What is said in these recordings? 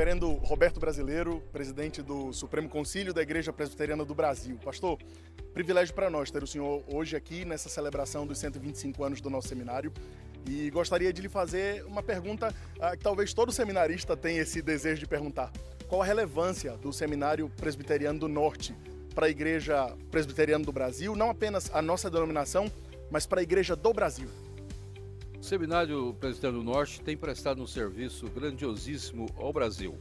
Reverendo Roberto Brasileiro, presidente do Supremo Concílio da Igreja Presbiteriana do Brasil. Pastor, privilégio para nós ter o senhor hoje aqui nessa celebração dos 125 anos do nosso seminário. E gostaria de lhe fazer uma pergunta que talvez todo seminarista tenha esse desejo de perguntar. Qual a relevância do Seminário Presbiteriano do Norte para a Igreja Presbiteriana do Brasil, não apenas a nossa denominação, mas para a Igreja do Brasil? O Seminário Presbiteriano do Norte tem prestado um serviço grandiosíssimo ao Brasil,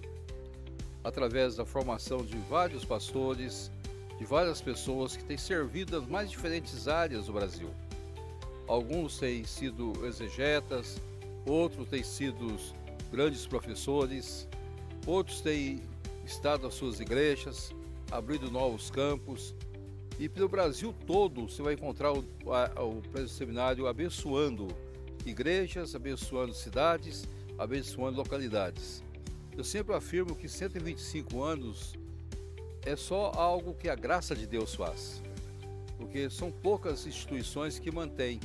através da formação de vários pastores, de várias pessoas que têm servido nas mais diferentes áreas do Brasil. Alguns têm sido exegetas, outros têm sido grandes professores, outros têm estado nas suas igrejas, abrindo novos campos. E pelo Brasil todo você vai encontrar o seminário abençoando igrejas, abençoando cidades, abençoando localidades. Eu sempre afirmo que 125 anos é só algo que a graça de Deus faz, porque são poucas instituições que mantêm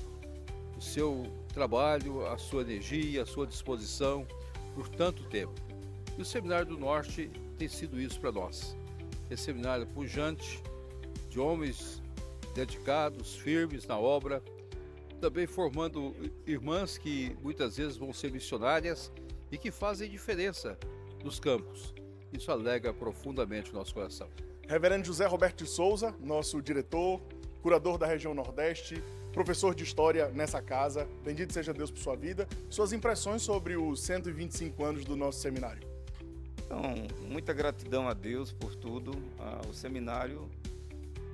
o seu trabalho, a sua energia, a sua disposição por tanto tempo. E o Seminário do Norte tem sido isso para nós. Esse seminário pujante, de homens dedicados, firmes na obra, também formando irmãs que muitas vezes vão ser missionárias e que fazem diferença nos campos. Isso alegra profundamente o nosso coração. Reverendo José Roberto de Souza, nosso diretor, curador da região Nordeste, professor de História nessa casa, bendito seja Deus por sua vida. Suas impressões sobre os 125 anos do nosso seminário? Então, muita gratidão a Deus por tudo. O seminário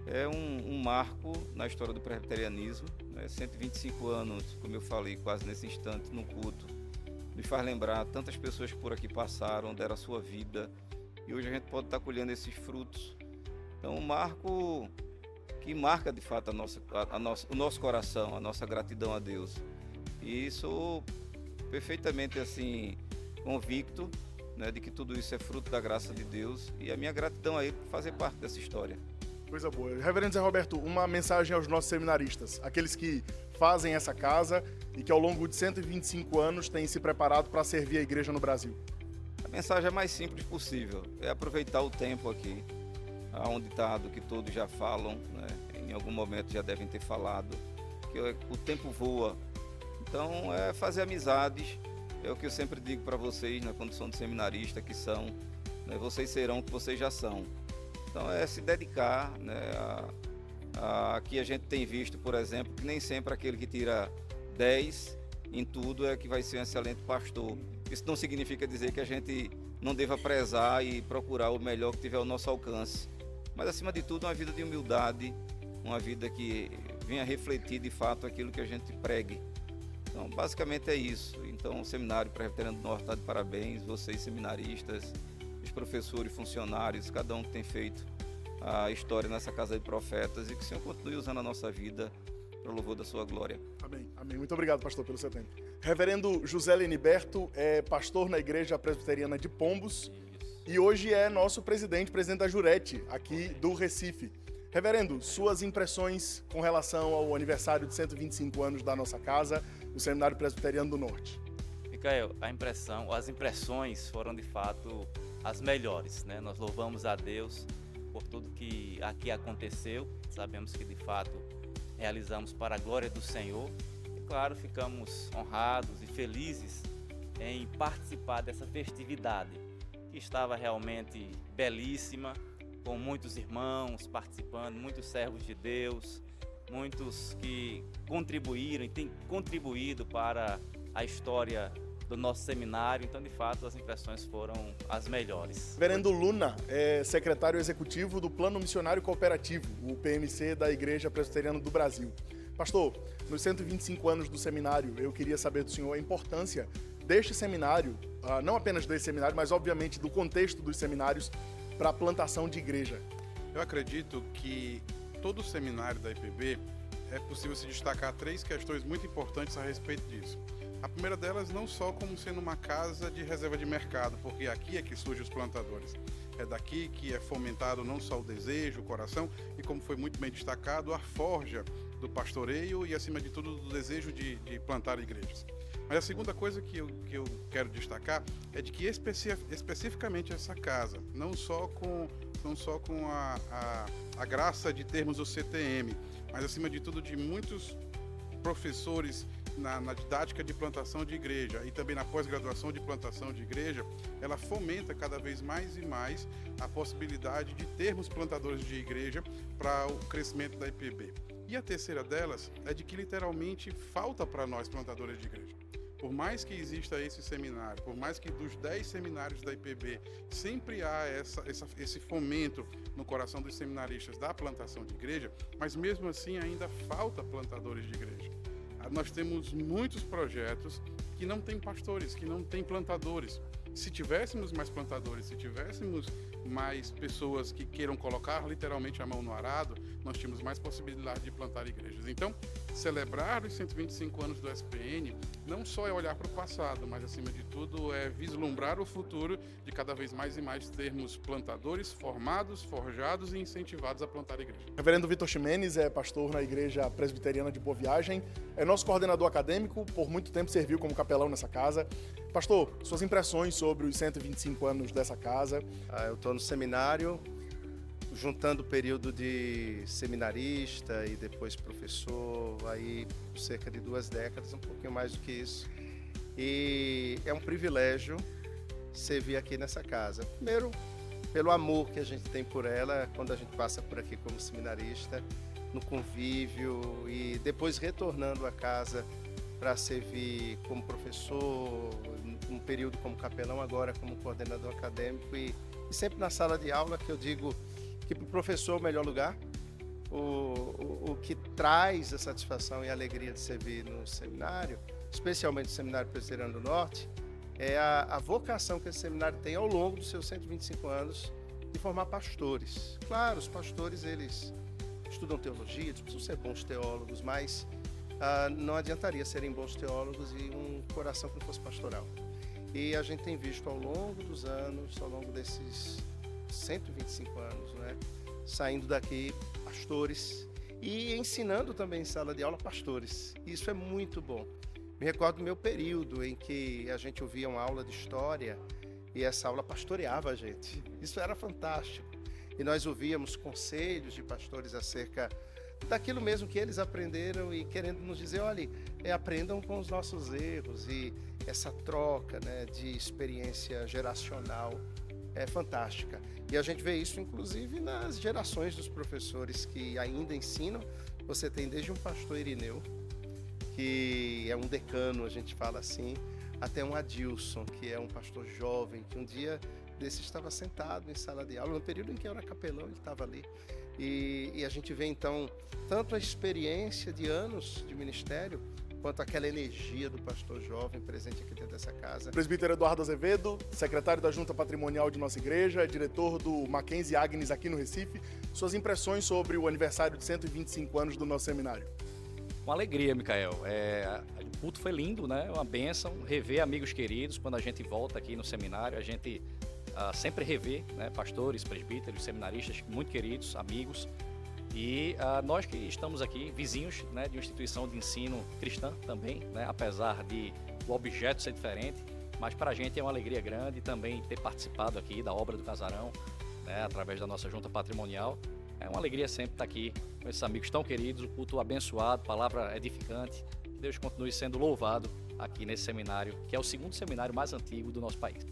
é um marco na história do presbiterianismo, né? 125 anos, como eu falei quase nesse instante no culto, me faz lembrar tantas pessoas que por aqui passaram, deram a sua vida, e hoje a gente pode estar colhendo esses frutos. Então, um marco que marca de fato o nosso coração, a nossa gratidão a Deus. E sou perfeitamente assim convicto, né, de que tudo isso é fruto da graça de Deus, e a minha gratidão a Ele por fazer parte dessa história. Coisa boa. Reverendo Zé Roberto, uma mensagem aos nossos seminaristas, aqueles que fazem essa casa e que ao longo de 125 anos têm se preparado para servir a igreja no Brasil. A mensagem é mais simples possível, é aproveitar o tempo aqui, aonde está do que todos já falam, né? Em algum momento já devem ter falado, que o tempo voa. Então é fazer amizades, é o que eu sempre digo para vocês na condição de seminarista que são, né? Vocês serão o que vocês já são. Então é se dedicar, né, aqui a gente tem visto, por exemplo, que nem sempre aquele que tira 10 em tudo é que vai ser um excelente pastor. Isso não significa dizer que a gente não deva prezar e procurar o melhor que tiver ao nosso alcance. Mas acima de tudo uma vida de humildade, uma vida que venha refletir de fato aquilo que a gente pregue. Então basicamente é isso. Então o Seminário Presbiteriano do Norte está de parabéns, vocês seminaristas, os professores, funcionários, cada um que tem feito a história nessa casa de profetas, e que o Senhor continue usando a nossa vida para o louvor da sua glória. Amém. Amém. Muito obrigado, pastor, pelo seu tempo. Reverendo José Leniberto é pastor na Igreja Presbiteriana de Pombos e hoje é nosso presidente da Jurete, aqui do Recife. Reverendo, suas impressões com relação ao aniversário de 125 anos da nossa casa, o Seminário Presbiteriano do Norte. Micael, as impressões foram de fato as melhores, né? Nós louvamos a Deus por tudo que aqui aconteceu. Sabemos que de fato realizamos para a glória do Senhor. E claro, ficamos honrados e felizes em participar dessa festividade, que estava realmente belíssima, com muitos irmãos participando, muitos servos de Deus, muitos que contribuíram e têm contribuído para a história do nosso seminário. Então, de fato, as impressões foram as melhores. Reverendo Luna é secretário executivo do Plano Missionário Cooperativo, o PMC da Igreja Presbiteriana do Brasil. Pastor, nos 125 anos do seminário, eu queria saber do senhor a importância deste seminário, não apenas desse seminário, mas obviamente do contexto dos seminários para a plantação de igreja. Eu acredito que todo seminário da IPB é possível se destacar 3 questões muito importantes a respeito disso. A primeira delas, não só como sendo uma casa de reserva de mercado, porque aqui é que surgem os plantadores. É daqui que é fomentado não só o desejo, o coração, e como foi muito bem destacado, a forja do pastoreio e, acima de tudo, do desejo de plantar igrejas. Mas a segunda coisa que eu quero destacar é de que especificamente essa casa, não só com a graça de termos o CTM, mas acima de tudo de muitos professores na didática de plantação de igreja e também na pós-graduação de plantação de igreja, ela fomenta cada vez mais e mais a possibilidade de termos plantadores de igreja para o crescimento da IPB. E a terceira delas é de que literalmente falta para nós plantadores de igreja. Por mais que exista esse seminário, por mais que dos 10 seminários da IPB sempre há esse fomento no coração dos seminaristas da plantação de igreja, mas mesmo assim ainda falta plantadores de igreja. Nós temos muitos projetos que não têm pastores, que não têm plantadores. Se tivéssemos mais plantadores, se tivéssemos mais pessoas que queiram colocar literalmente a mão no arado, nós tínhamos mais possibilidade de plantar igrejas. Então, celebrar os 125 anos do SPN não só é olhar para o passado, mas acima de tudo é vislumbrar o futuro de cada vez mais e mais termos plantadores formados, forjados e incentivados a plantar igrejas. Reverendo Vitor Ximenes é pastor na Igreja Presbiteriana de Boa Viagem, é nosso coordenador acadêmico, por muito tempo serviu como capelão nessa casa. Pastor, suas impressões sobre os 125 anos dessa casa? Eu estou no seminário, juntando o período de seminarista e depois professor, aí cerca de 2 décadas, um pouquinho mais do que isso. E é um privilégio servir aqui nessa casa. Primeiro, pelo amor que a gente tem por ela, quando a gente passa por aqui como seminarista, no convívio e depois retornando à casa para servir como professor, um período como capelão, agora como coordenador acadêmico e sempre na sala de aula, que eu digo que para o professor é o melhor lugar, o que traz a satisfação e a alegria de servir no seminário, especialmente no Seminário Presbiteriano do Norte, é a vocação que esse seminário tem ao longo dos seus 125 anos de formar pastores. Claro, os pastores, eles estudam teologia, eles precisam ser bons teólogos, mas não adiantaria serem bons teólogos e um coração que não fosse pastoral. E a gente tem visto ao longo dos anos, ao longo desses 125 anos, né, saindo daqui pastores e ensinando também em sala de aula pastores. Isso é muito bom. Me recordo do meu período em que a gente ouvia uma aula de história e essa aula pastoreava a gente. Isso era fantástico. E nós ouvíamos conselhos de pastores acerca daquilo mesmo que eles aprenderam e querendo nos dizer, olha, aprendam com os nossos erros. E essa troca, né, de experiência geracional é fantástica. E a gente vê isso inclusive nas gerações dos professores que ainda ensinam. Você tem desde um pastor Irineu, que é um decano, a gente fala assim, até um Adilson, que é um pastor jovem, que um dia desse estava sentado em sala de aula, no período em que eu era capelão, ele estava ali. E a gente vê então tanto a experiência de anos de ministério, quanto aquela energia do pastor jovem presente aqui dentro dessa casa. Presbítero Eduardo Azevedo, secretário da Junta Patrimonial de nossa igreja, diretor do Mackenzie Agnes aqui no Recife, suas impressões sobre o aniversário de 125 anos do nosso seminário. Uma alegria, Micael. O culto foi lindo, né? Uma bênção, rever amigos queridos. Quando a gente volta aqui no seminário, a gente sempre revê, né, pastores, presbíteros, seminaristas muito queridos, amigos. E nós que estamos aqui, vizinhos, né, de uma instituição de ensino cristã também, né, apesar de o objeto ser diferente, mas para a gente é uma alegria grande também ter participado aqui da obra do Casarão, né, através da nossa junta patrimonial. É uma alegria sempre estar aqui com esses amigos tão queridos, o culto abençoado, palavra edificante. Que Deus continue sendo louvado aqui nesse seminário, que é o segundo seminário mais antigo do nosso país.